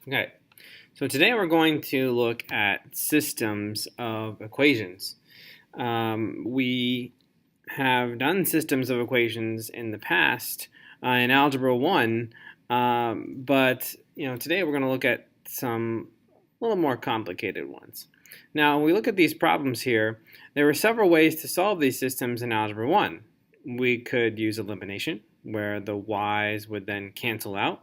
Okay, so today we're going to look at systems of equations. We have done systems of equations in the past in Algebra 1, but today we're going to look at some a little more complicated ones. Now, when we look at these problems here, there were several ways to solve these systems in Algebra 1. We could use elimination, where the y's would then cancel out,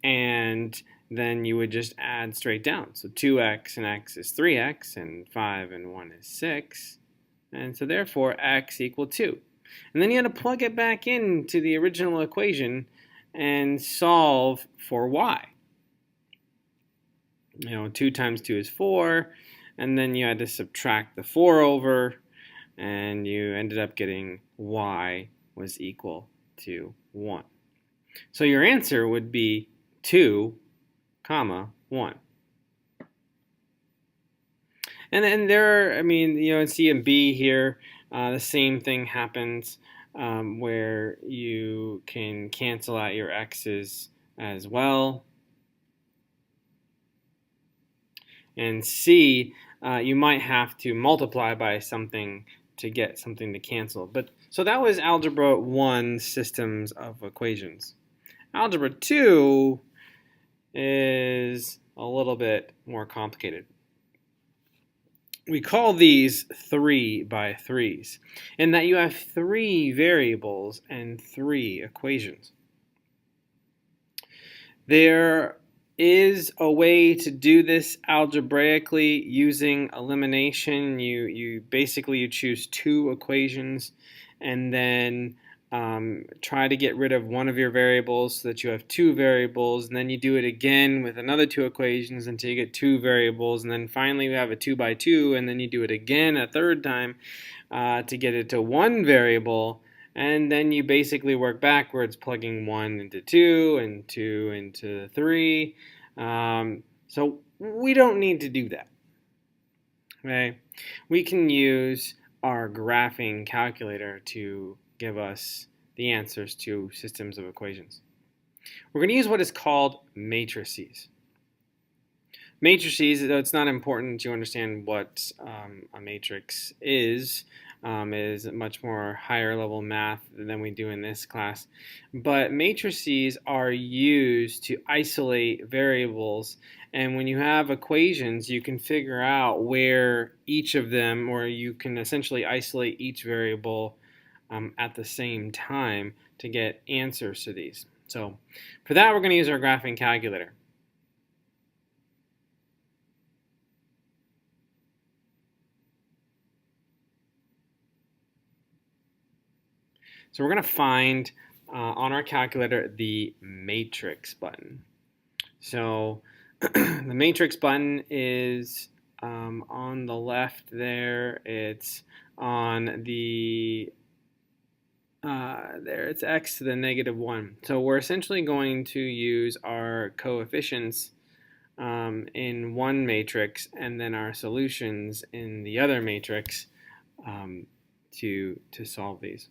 and then you would just add straight down. So 2x and x is 3x, and 5 and 1 is 6. And so therefore x equal 2. And then you had to plug it back into the original equation and solve for y. 2 times 2 is 4, and then you had to subtract the 4 over, and you ended up getting y was equal to 1. So your answer would be 2, 1. And then in C and B here, the same thing happens where you can cancel out your x's as well. And C, you might have to multiply by something to get something to cancel. So that was Algebra 1, systems of equations. Algebra 2 is a little bit more complicated. We call these 3 by 3s, in that you have 3 variables and 3 equations. There is a way to do this algebraically using elimination. You basically choose 2 equations and then try to get rid of one of your variables so that you have 2 variables, and then you do it again with another 2 equations until you get 2 variables, and then finally you have a 2 by 2, and then you do it again a third time to get it to 1 variable, and then you basically work backwards, plugging 1 into 2 and 2 into 3. So we don't need to do that. Okay? We can use our graphing calculator to give us the answers to systems of equations. We're going to use what is called matrices. Matrices, though it's not important to understand what a matrix is much more higher level math than we do in this class. But matrices are used to isolate variables, and when you have equations, you can figure out where each of them, or you can essentially isolate each variable at the same time to get answers to these. So for that, we're going to use our graphing calculator. So we're going to find on our calculator the matrix button. So the matrix button is on the left there. It's on the there, it's x to the -1. So we're essentially going to use our coefficients in one matrix and then our solutions in the other matrix to solve these.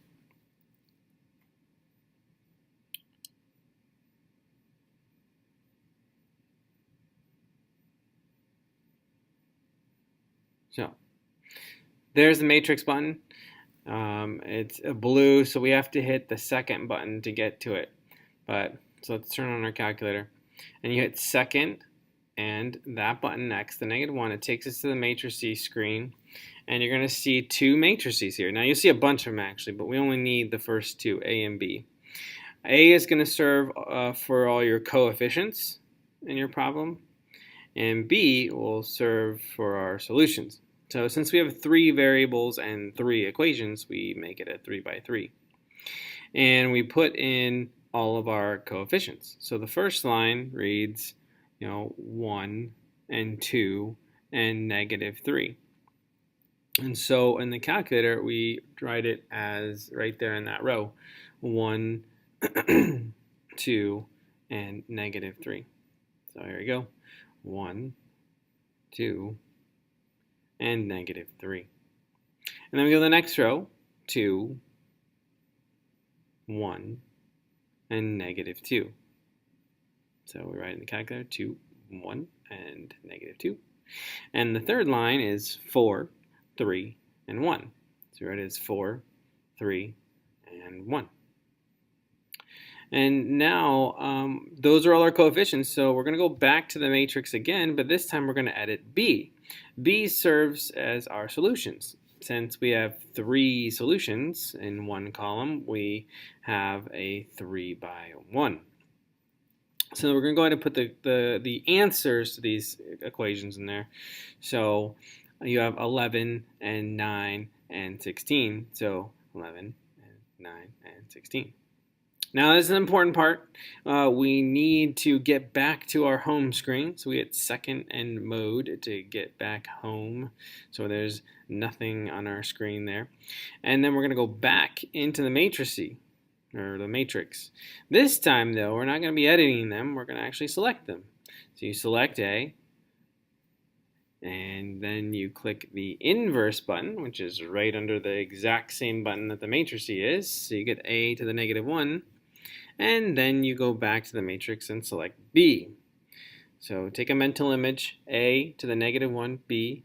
So there's the matrix button. It's blue, so we have to hit the second button to get to it. So let's turn on our calculator. And you hit second and that button next, the -1, it takes us to the matrices screen. And you're going to see 2 matrices here. Now you'll see a bunch of them actually, but we only need the first 2, A and B. A is going to serve for all your coefficients in your problem, and B will serve for our solutions. So since we have 3 variables and 3 equations, we make it a 3 by 3. And we put in all of our coefficients. So the first line reads, 1 and 2 and -3. And so in the calculator, we write it as right there in that row, 1, 2, and -3. So here we go, 1, 2, and -3. And then we go to the next row, 2, 1, and -2. So we write in the calculator 2, 1, and -2. And the third line is 4, 3, and 1. So it is 4, 3, and 1. And now those are all our coefficients, so we're going to go back to the matrix again, but this time we're going to edit B. B serves as our solutions. Since we have 3 solutions in one column, we have a 3 by 1. So we're going to go ahead and put the answers to these equations in there. So you have 11 and 9 and 16. So 11 and 9 and 16. Now this is an important part. We need to get back to our home screen. So we hit second and mode to get back home. So there's nothing on our screen there. And then we're going to go back into the matrix. This time though, we're not going to be editing them. We're going to actually select them. So you select A, and then you click the inverse button, which is right under the exact same button that the matrix is. So you get A to the -1. And then you go back to the matrix and select B. So take a mental image, A to the -1, B,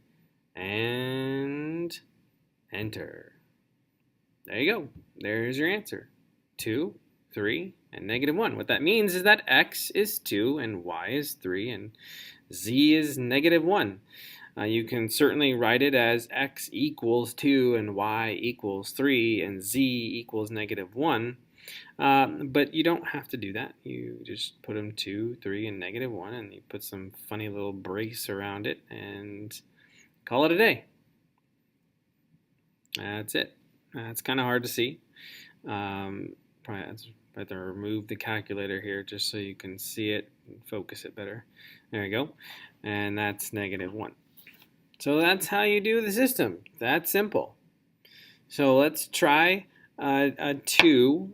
and enter. There you go. There's your answer. 2, 3, and -1. What that means is that X is 2 and Y is 3 and Z is -1. You can certainly write it as X equals 2 and Y equals 3 and Z equals -1. But you don't have to do that. You just put them 2, 3, and -1, and you put some funny little brace around it and call it a day. That's it. It's kind of hard to see. Probably have to remove the calculator here just so you can see it and focus it better. There you go. And that's -1. So that's how you do the system. That's simple. So let's try a 2.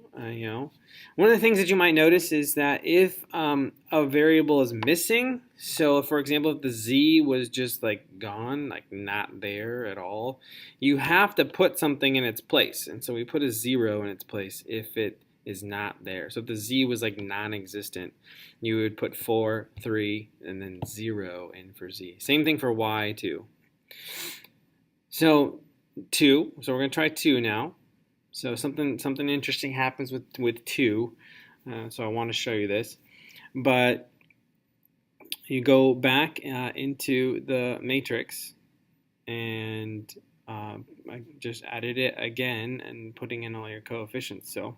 One of the things that you might notice is that if a variable is missing, so for example, if the Z was just like gone, like not there at all, you have to put something in its place. And so we put a 0 in its place if it is not there. So if the Z was like non-existent, you would put 4, 3, and then 0 in for Z. Same thing for Y too. So 2, so we're going to try 2 now. So something interesting happens with 2. So I want to show you this. But you go back into the matrix, and I just added it again and putting in all your coefficients. So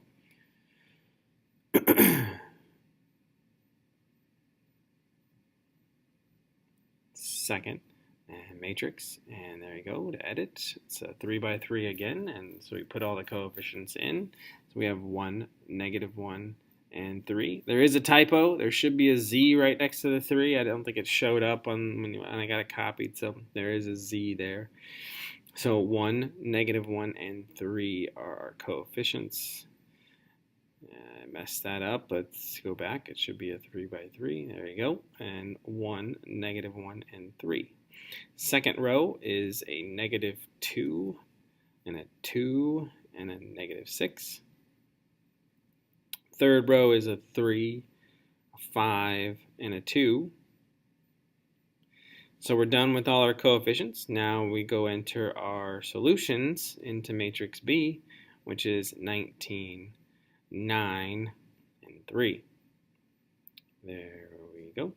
second and matrix, and there you go to edit. It's a 3 by 3 again, and so we put all the coefficients in. So we have 1, -1, and 3. There is a typo. There should be a Z right next to the 3. I don't think it showed up when I got it copied, so there is a Z there. So 1, -1, and 3 are our coefficients. I messed that up. Let's go back. It should be a 3 by 3. There you go. And 1, -1, and 3. Second row is a -2 and a 2 and a -6. Third row is a 3, a 5, and a 2. So we're done with all our coefficients. Now we go enter our solutions into matrix B, which is 19, 9, and 3. There we go.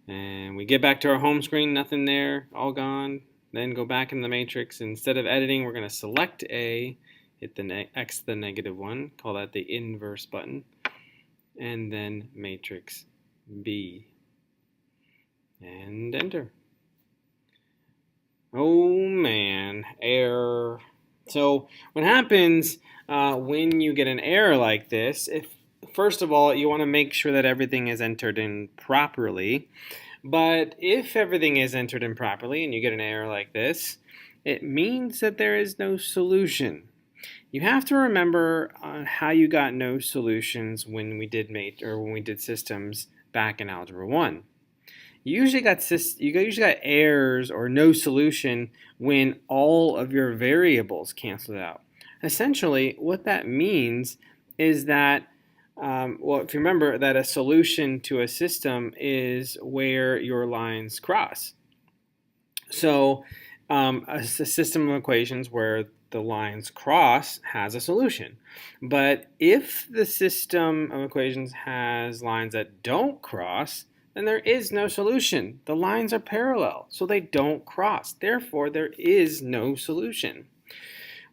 And we get back to our home screen, nothing there, all gone. Then go back in the matrix. Instead of editing, we're going to select A, hit the X to the -1, call that the inverse button, and then matrix B, and enter. Oh man, error. So what happens when you get an error like this, first of all, you want to make sure that everything is entered in properly. But if everything is entered in properly and you get an error like this, it means that there is no solution. You have to remember how you got no solutions when we did systems back in Algebra 1. You usually got errors or no solution when all of your variables canceled out. Essentially, what that means is that Well, if you remember that a solution to a system is where your lines cross. So a system of equations where the lines cross has a solution. But if the system of equations has lines that don't cross, then there is no solution. The lines are parallel, so they don't cross. Therefore, there is no solution.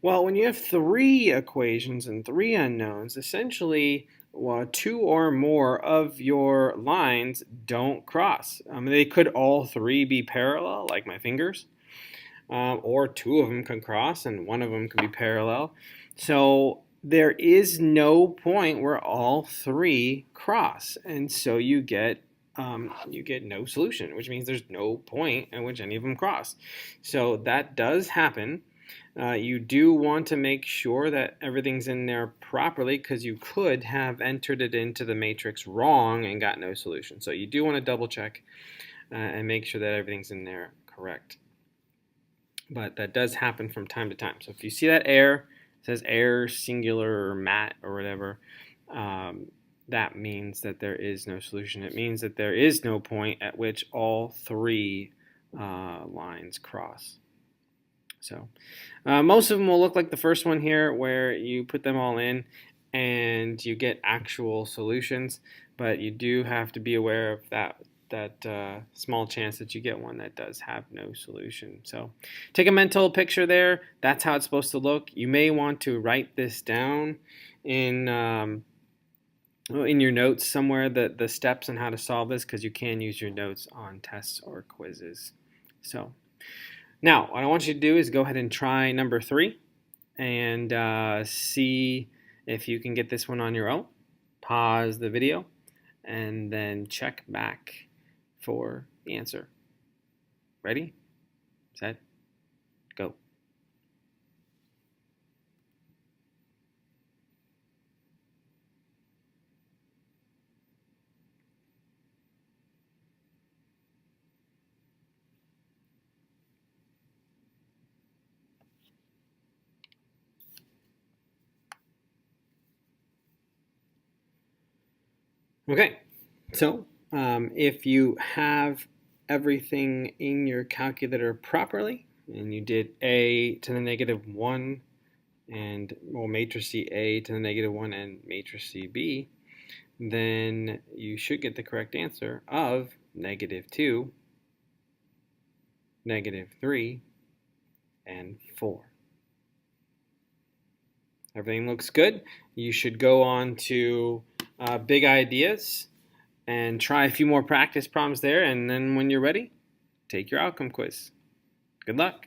Well, when you have three equations and three unknowns, essentially two or more of your lines don't cross. They could all three be parallel, like my fingers, or two of them can cross and one of them can be parallel. So there is no point where all three cross, and so you get no solution, which means there's no point at which any of them cross. So that does happen. You do want to make sure that everything's in there properly, because you could have entered it into the matrix wrong and got no solution. So you do want to double check and make sure that everything's in there correct. But that does happen from time to time. So if you see that error, it says error singular or mat or whatever, that means that there is no solution. It means that there is no point at which all three lines cross. So most of them will look like the first one here, where you put them all in and you get actual solutions, but you do have to be aware of that small chance that you get one that does have no solution. So take a mental picture there. That's how it's supposed to look. You may want to write this down in your notes somewhere, the steps on how to solve this, because you can use your notes on tests or quizzes. So now what I want you to do is go ahead and try number 3 and see if you can get this one on your own. Pause the video and then check back for the answer. Ready, set, go. Okay, so if you have everything in your calculator properly, and you did a to the negative 1 and matrix C a to the negative 1 and matrix C b, then you should get the correct answer of -2, -3, and 4. Everything looks good. You should go on to Big Ideas and try a few more practice problems there, and then when you're ready, take your outcome quiz. Good luck.